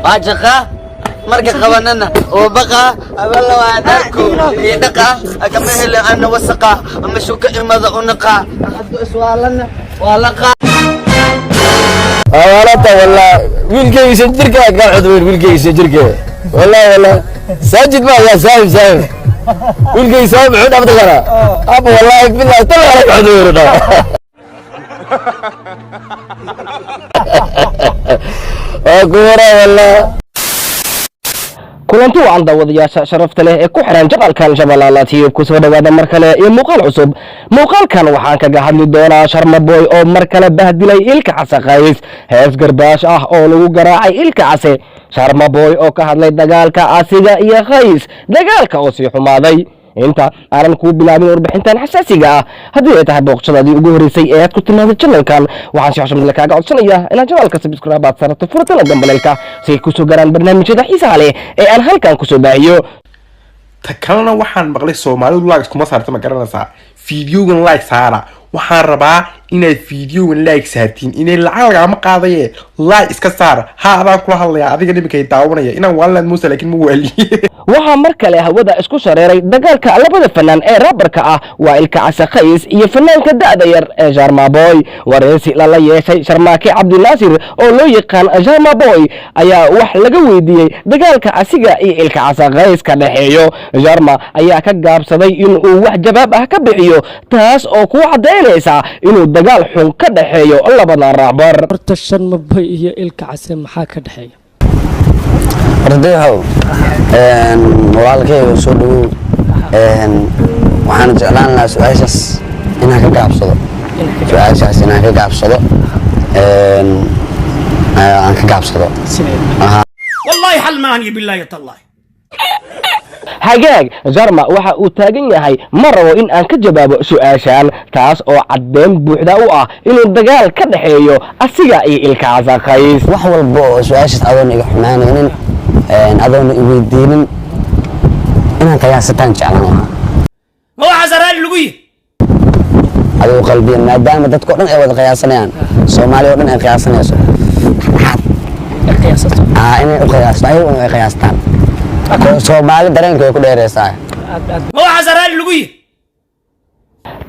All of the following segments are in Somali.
واجقة مركز قواننا وبقى والله وعدكم يدقى أكمل أنا وسقى أما شو كلمة ذقنقى أحد سؤالنا ولقى والله ويلكي يسجرك قاعد ويلكي يسجرك والله ساجد ما يا سايب ويلكي يساوي عود أبدا أنا أبو والله بالله طلع لك عذورنا أقوله والله kulanti wacan daawadayaasha sharafta leh ee ku xiran janaalkan Shabeellaha TV ku soo dhawaada mar kale iyo muuqaal cusub muuqaalkan waxaan kaga hadli doonaa Sharma Boy oo mar kale bahdilay ilka casaqays hees garbaash ah oo lagu garaacay ilka case Sharma Boy oo ka hadlay dagaalka asiga iyo qays dagaalka oo sii xumaaday inta aanan ku bilaabin warbixintan xasaasiga ah haddii ay tahay booqashadii ugu horeysay ee aad ku timaado channelkan waxaan si xushmad leh kaaga codsanayaa inaad channelka subscribe aad saarto furtana gambaleelka si ay ku soo garaan barnaamijyada xiisaha leh ee aan halkan ku soo baahiyo takalana waxaan maqlay Soomaalidu like kuma saarto ma garanaysaa fiidiyogan like saara waxaan rabaa inaad fiidiyogan like saartiin inay lacag lagama qaadaye like iska saar ha adaan kula hadlaya adiga nimika ay daawanaya inaan walad muusa laakiin ma waliye waxaa mar kale hawada isku shareeray dagaalka labada fanaan ee raabarka ah waa ilka casaqays iyo fanaanka da'da yar ee Sharma Boy wareysi la yeeshay Sharmaake Cabdinaasir oo loo yaqaan Sharma Boy ayaa wax laga weydiiyay dagaalka asiga iyo ilka casaqays ka dhaxeeyo Sharma ayaa ka gaabsaday in uu wax jawaab ah ka bixiyo taas oo ku cadeynaysa inuu dagaal xun ka dhaxeeyo labada raabar horta Sharma Boy iyo ilka case maxaa ka dhaxeeyo رديهو والكي وسودو وحنا جعلان لا سؤالش إنها كقابصدو سؤالش إنها كقابصدو أنا كقابصدو والله حل ما هني بالله يطلع hagaag Sharma waxa uu taagan yahay marabo in aan ka jawaabo su'aashan taas oo cadeyn buuxda u ah inuu dagaal ka dhaxeeyo asiga iyo ilka casaqays wax walba oo su'aashaas adoon iga xumaanaynin adoon weydiinin inaan qiyaasataan jeclaan lahaa ma waxa saraan lagu yiri adoo qalbiyan maadaama dadku dhan ay wada qiyaasanayaan Soomaaliya oo dhan ay qiyaasanayso inay u qiyaastaan Soomaali dareenkooda ku dheereysaa ma waxa saraan lagu yiri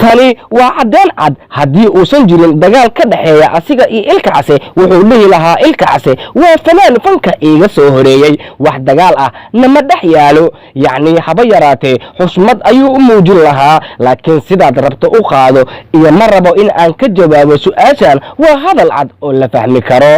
tani waa cadeen cad haddii uusan jirin dagaal ka dhaxeeya asiga iyo ilka case wuxuu leeyahay lahaa ilka case waa fanaan fanka iiga soo horeeyay wax dagaal ah nama dhex yaalo yacni haba yaraatee xushmad ayuu u muujin lahaa laakiin sidaad rabto u qaado iyo ma rabo in aan ka jawaabo su'aashan waa hadal cad oo la fahmi karo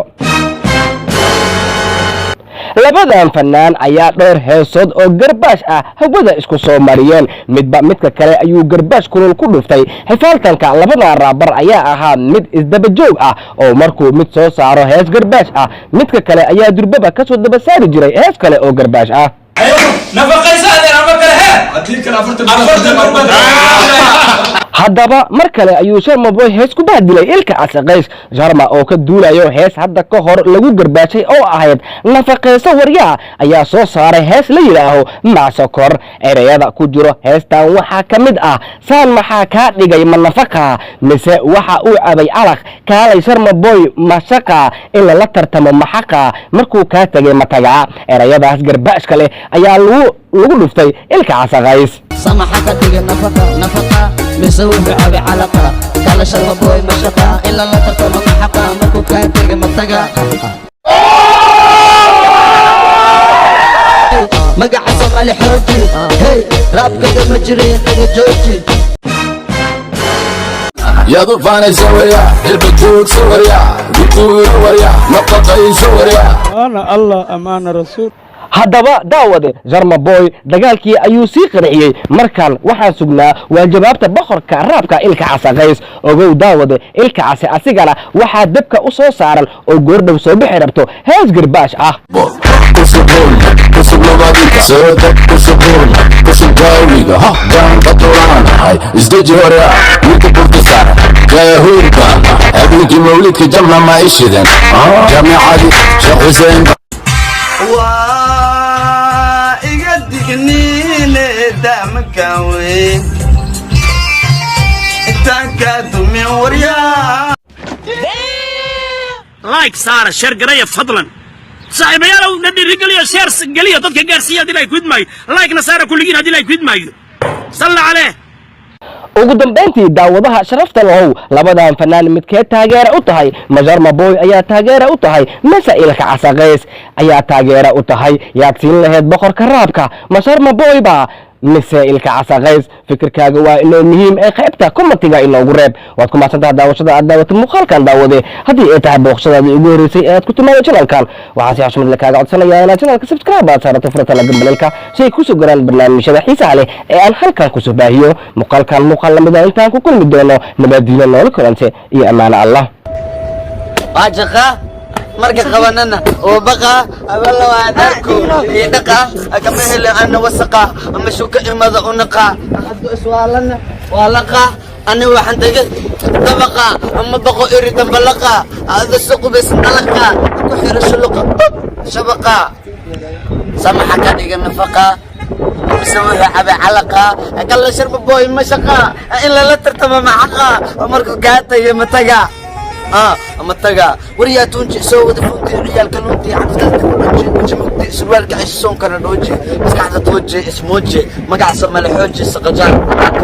labadan fanaan ayaa dhowr heesood oo garbaash ah hawada isku soo mariyeen midba midka kale ayuu garbaash kulul ku dhuftay xifaaltanka labada raabar ayaa ahaa mid isdaba joog ah oo markuu mid soo saaro hees garbaash ah midka kale ayaa durbaba ka soo daba saari jiray hees kale oo garbaash ah haddaba mar kale ayuu Sharma Boy hees ku bahdilay ilka casaqays Sharma oo ka duulayo hees hadda ka hor lagu garbaashay oo ahayd nafaqeyso waryaa ayaa soo saaray hees la yiraaho maasakor erayada ku jiro heestan waxa ka mid ah saan maxaa ka dhigay nafaqa mise waxa uu cabay alaq kaalay Sharma Boy mashaqa ila la tartamo maxaqa markuu ka tagay mataga erayadaas garbaashka leh ayaa lagu dhuftay ilka casaqays سمحك تيجي نفقة مسوي بعبي علقة قال Sharma Boy مشقة إلا لا ترتم محقة مكو كان تيجي متقة مقع صومالي حوجي هي راب كده مجري كده جوجي يا ضفاني سوريا البجوك سوريا بطول وريا نقطي سوريا أنا الله أمان رسول haddaba daawade Sharma Boy dagaalkii ayuu sii qarxiyay markan waxaan sugnaa waa jawaabta boqorka raabka ilka casaqays ogow daawade ilka case asigana waxaa dabka u soo saaran oo goordhow soo bixi rabto hees garbaash ah دامكاوي تاكدوا من وريا لايك صار الشر قريه فضلا saaxiibayaalow na dhiirigeliyo sheer geliyo dadka gaarsiiya haddii ay kudmaayo like-na saara kulligiin haddii ay kudmaayo salla caleh ugu dambayntii daawadaha sharafta lahow labadan fanaan midkee taageera u tahay majarma boy ayaa taageera u tahay masaa'ilka casaqays ayaa taageera u tahay yaad siin lahayd boqorka raabka majarma boy baa masaa'ilka casaqays fikirkaaga waa inoo muhiim ee qaybta commentiga inoogu reeb waad ku mahadsantahay daawashada aad daawata muuqaalkan daawade haddii ay tahay booqashadaadii ugu horreysay ee aad ku timaado channelkan waxaan si xushmad leh kaaga codsanayaa inaad channelka subscribe aad saarato furata la gambaleelka si ay kusoo garaan barnaamijyada xiisaha leh ee aan halkan kusoo baahiyo muuqaalkan muuqaal lamida intaan ku kulmi doono nabadiina noola kulante iyo ammaano allah واجقة مركز قواننا وبقى أبلا وادركو يدقى أكمل أنا وسقى أما شوك إماذا أنقى أحد أسوالنا ولقى أنا وحن طبقة أما بقى إريد بلقى هذا السوق بس نلقى كحير الشلقة شبقة سمحك هذه النفقة مسويها أبي علقة أقل شرب بوي مشقة إلا لا ترتمى معقة ومركو قاتا يمتقى أما تجا وريا تونجي سووا دفونتي ريال كلونتي عفتك وجه مقدي سوالك عيسون كان وجه بس قاعدة توجه اسموجه ما قاعد سمع الحوجي سقجان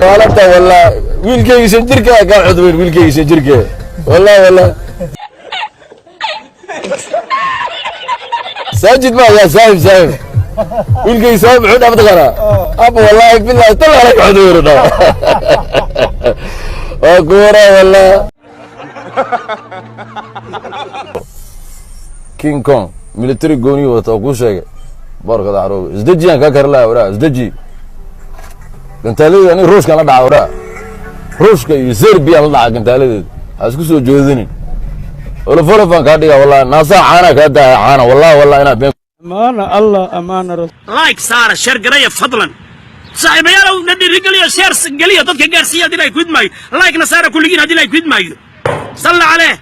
والله والله ويلكي يسجرك قاعد عدوين ويلكي يسجرك والله ساجد ما يا سايب ويلكي سايب حد أبدا أنا أبو والله بالله طلع لك عدوين وكورة والله كينج كونغ ميليتري جوني وتوقف شيء بارك الله عروق ازدجي أنا كاكر لا ورا ازدجي كنت لي يعني روش كان لدع ورا روش كي يصير بيا لدع كنت لي أسكسو جوزني ولا فرفان كاديا والله ناسا عانا كادا عانا والله أنا بين أمانة الله أمانة رسول like saara sheer garaya fadlan saaxiibayaalow na dhiirigeliyo sheer geliyo dadka gaarsiiya haddii ay kudmaayo like-na saara kulligiin haddii ay kudmaayo salla caleh